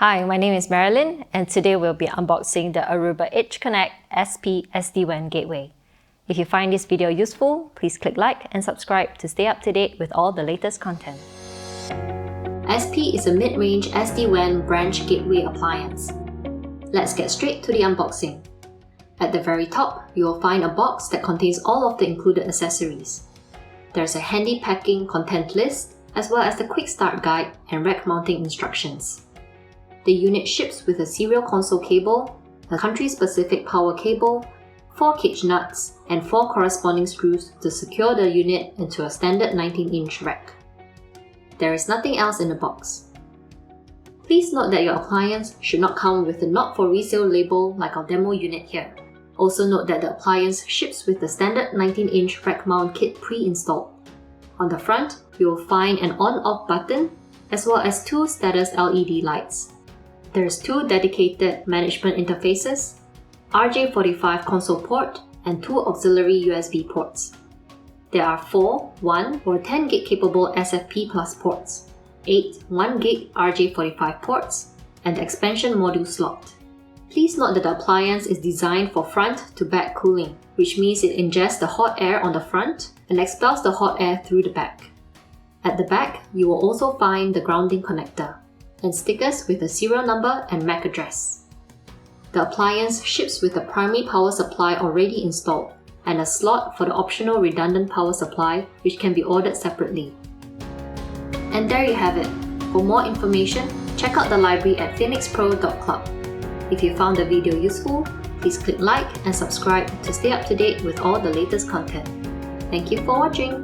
Hi, my name is Marilyn, and today we'll be unboxing the Aruba EdgeConnect SD-WAN gateway. If you find this video useful, please click like and subscribe to stay up to date with all the latest content. SP is a mid-range SD-WAN branch gateway appliance. Let's get straight to the unboxing. At the very top, you will find a box that contains all of the included accessories. There's a handy packing content list, as well as the quick start guide and rack mounting instructions. The unit ships with a serial console cable, a country-specific power cable, 4 cage nuts, and 4 corresponding screws to secure the unit into a standard 19-inch rack. There is nothing else in the box. Please note that your appliance should not come with a not for resale label like our demo unit here. Also note that the appliance ships with the standard 19-inch rack mount kit pre-installed. On the front, you will find an on-off button as well as 2 status LED lights. There's 2 dedicated management interfaces, RJ45 console port, and 2 auxiliary USB ports. There are 4 1 or 10 gig capable SFP Plus ports, 8 1 gig RJ45 ports, and the expansion module slot. Please note that the appliance is designed for front to back cooling, which means it ingests the hot air on the front and expels the hot air through the back. At the back, you will also find the grounding connector and stickers with a serial number and MAC address. The appliance ships with the primary power supply already installed and a slot for the optional redundant power supply, which can be ordered separately. And there you have it. For more information, check out the library at phoenixpro.club. If you found the video useful, please click like and subscribe to stay up to date with all the latest content. Thank you for watching!